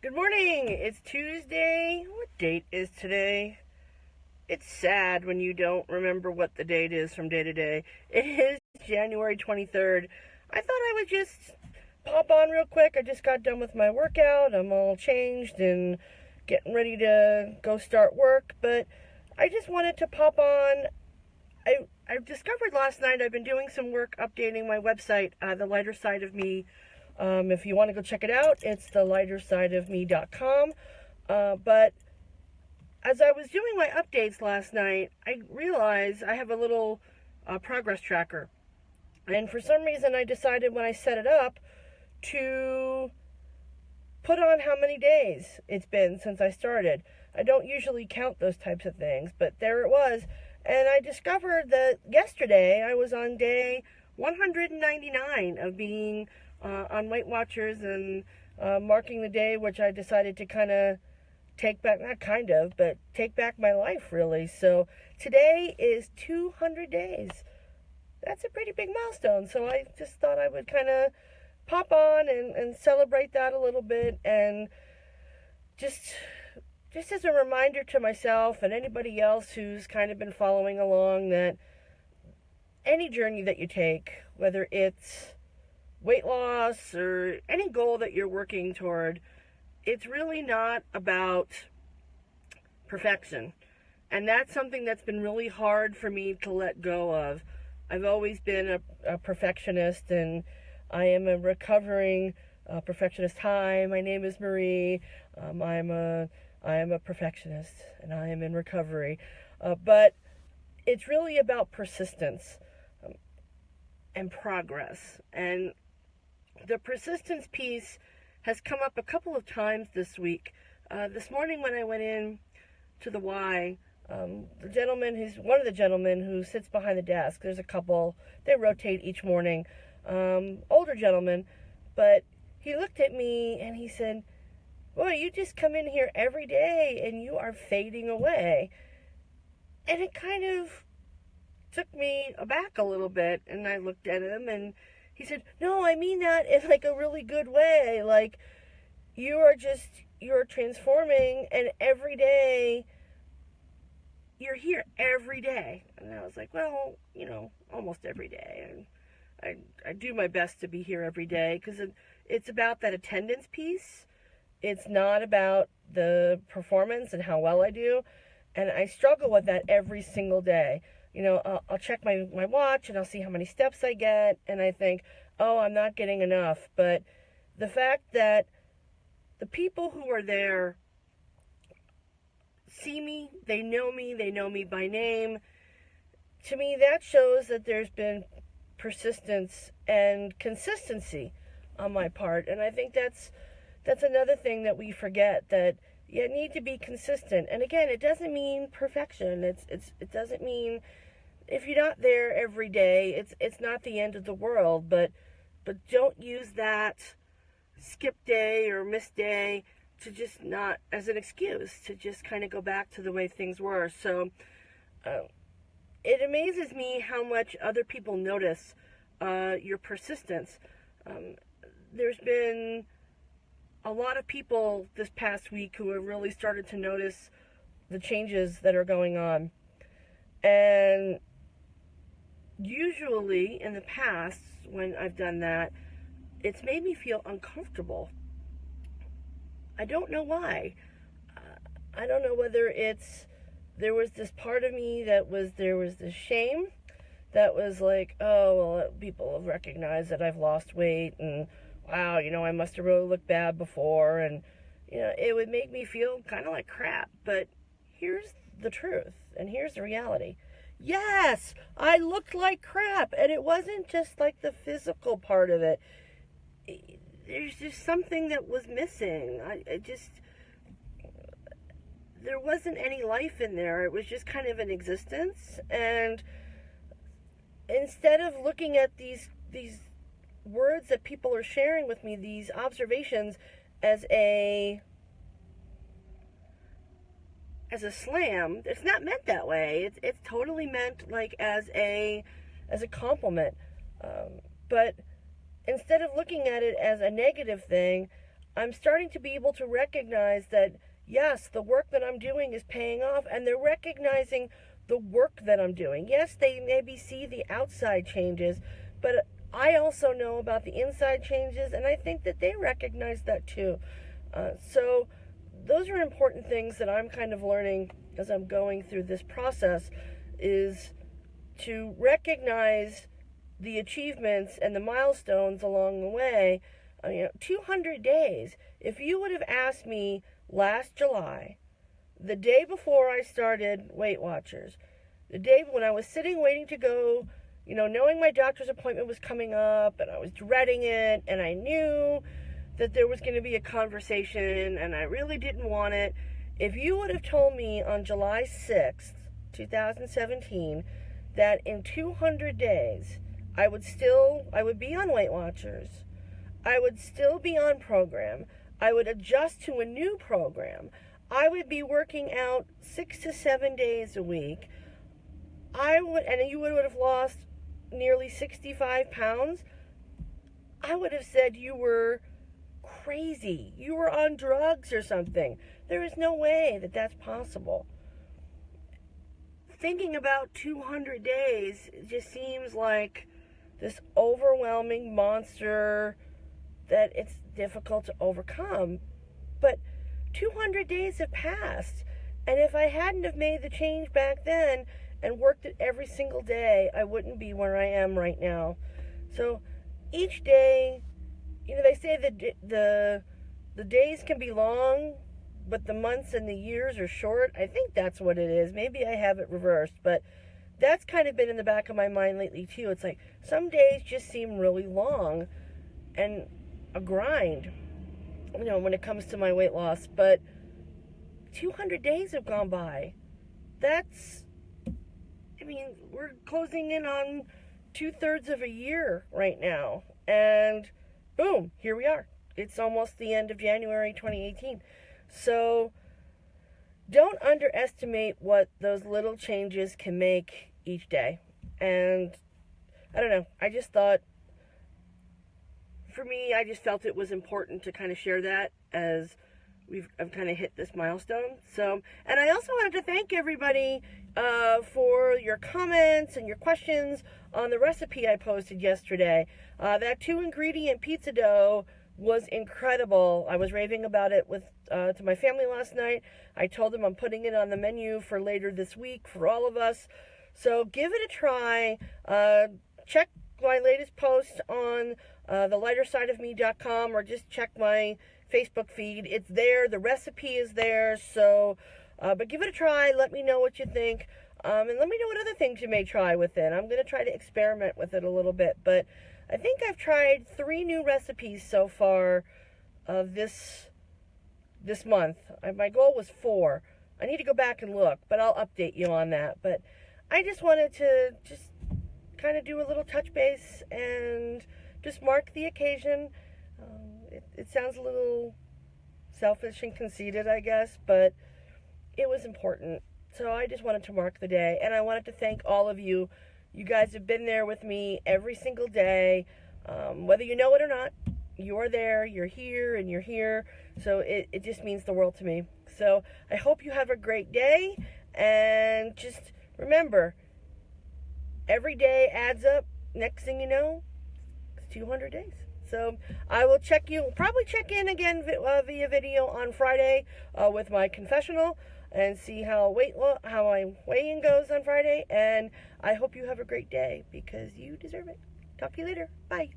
Good morning. It's Tuesday. What date is today? It's sad when you don't remember what the date is from day to day. It is January 23rd. I thought I would just pop on real quick. I just got done with my workout. I'm all changed and getting ready to go start work, but I just wanted to pop on. I discovered last night I've been doing some work updating my website, The Lighter Side of Me. If you want to go check it out, it's thelightersideofme.com. But as I was doing my updates last night, I realized I have a little progress tracker. And for some reason, I decided when I set it up to put on how many days it's been since I started. I don't usually count those types of things, but there it was. And I discovered that yesterday I was on day 199 of being on Weight Watchers and marking the day, which I decided to kind of take back, not kind of, but take back my life, really. So today is 200 days. That's a pretty big milestone. So I just thought I would kind of pop on and celebrate that a little bit, and just as a reminder to myself and anybody else who's kind of been following along, that any journey that you take, whether it's weight loss or any goal that you're working toward, it's really not about perfection. And that's something that's been really hard for me to let go of. I've always been a perfectionist, and I am a recovering perfectionist. Hi, my name is Marie. I am a perfectionist, and I am in recovery. But it's really about persistence and progress. And the persistence piece has come up a couple of times this week. This morning when I went in to the Y, one of the gentlemen who sits behind the desk, there's a couple, they rotate each morning, older gentleman, but he looked at me and he said, "Boy, you just come in here every day and you are fading away." And it kind of took me aback a little bit, and I looked at him and he said, "No, I mean that in like a really good way. Like, you're transforming, and every day, you're here every day." And I was like, well, almost every day. And I do my best to be here every day, because it's about that attendance piece. It's not about the performance and how well I do. And I struggle with that every single day. I'll check my watch and I'll see how many steps I get, and I think, oh, I'm not getting enough. But the fact that the people who are there see me, they know me by name, to me that shows that there's been persistence and consistency on my part. And I think that's another thing that we forget, that you need to be consistent. And again, it doesn't mean perfection. It doesn't mean, if you're not there every day, it's not the end of the world, but don't use that skip day or miss day to just not as an excuse to just kind of go back to the way things were. So it amazes me how much other people notice your persistence. There's been a lot of people this past week who have really started to notice the changes that are going on. And usually in the past, when I've done that, it's made me feel uncomfortable. I don't know why. I don't know whether there was this part of me there was this shame that was like, oh, well, people have recognized that I've lost weight, and wow, I must have really looked bad before, and it would make me feel kind of like crap. But here's the truth, and here's the reality. Yes, I looked like crap, and it wasn't just like the physical part of it. There's just something that was missing. There wasn't any life in there. It was just kind of an existence. And instead of looking at these words that people are sharing with me, these observations, as a slam, it's not meant that way. It's totally meant like as a compliment. But instead of looking at it as a negative thing, I'm starting to be able to recognize that, yes, the work that I'm doing is paying off, and they're recognizing the work that I'm doing. Yes, they maybe see the outside changes, but I also know about the inside changes, and I think that they recognize that too. So those are important things that I'm kind of learning as I'm going through this process, is to recognize the achievements and the milestones along the way. 200 days. If you would have asked me last July, the day before I started Weight Watchers, the day when I was sitting waiting to go, knowing my doctor's appointment was coming up, and I was dreading it, and I knew that there was going to be a conversation, and I really didn't want it. If you would have told me on July 6th, 2017, that in 200 days I would be on Weight Watchers, I would still be on program, I would adjust to a new program, I would be working out 6 to 7 days a week, and you would have lost nearly 65 pounds, I would have said you were crazy. You were on drugs or something. There is no way that that's possible. Thinking about 200 days just seems like this overwhelming monster that it's difficult to overcome. But 200 days have passed, and if I hadn't have made the change back then and worked it every single day, I wouldn't be where I am right now. So each day, they say that the days can be long, but the months and the years are short. I think that's what it is. Maybe I have it reversed, but that's kind of been in the back of my mind lately too. It's like some days just seem really long and a grind, when it comes to my weight loss. But 200 days have gone by. We're closing in on 2/3 of a year right now, and boom, here we are. It's almost the end of January 2018. So don't underestimate what those little changes can make each day. And I don't know, I just thought, for me, I just felt it was important to kind of share that as I've kind of hit this milestone. So, and I also wanted to thank everybody for your comments and your questions on the recipe I posted yesterday. That 2-ingredient pizza dough was incredible. I was raving about it to my family last night. I told them I'm putting it on the menu for later this week for all of us. So give it a try. Check my latest post on thelightersideofme.com, or just check my Facebook feed. It's there. The recipe is there. So, but give it a try. Let me know what you think. And let me know what other things you may try with it. I'm going to try to experiment with it a little bit. But I think I've tried 3 new recipes so far this month. My goal was 4. I need to go back and look, but I'll update you on that. But I just wanted to kind of do a little touch base and just mark the occasion. It sounds a little selfish and conceited, I guess, but it was important. So I just wanted to mark the day, and I wanted to thank all of you. You guys have been there with me every single day. Whether you know it or not, you're there, you're here, and you're here. So it just means the world to me. So I hope you have a great day, and just remember, every day adds up. Next thing you know, it's 200 days. So I will probably check in again via video on Friday with my confessional, and see how my weigh-in goes on Friday. And I hope you have a great day, because you deserve it. Talk to you later. Bye.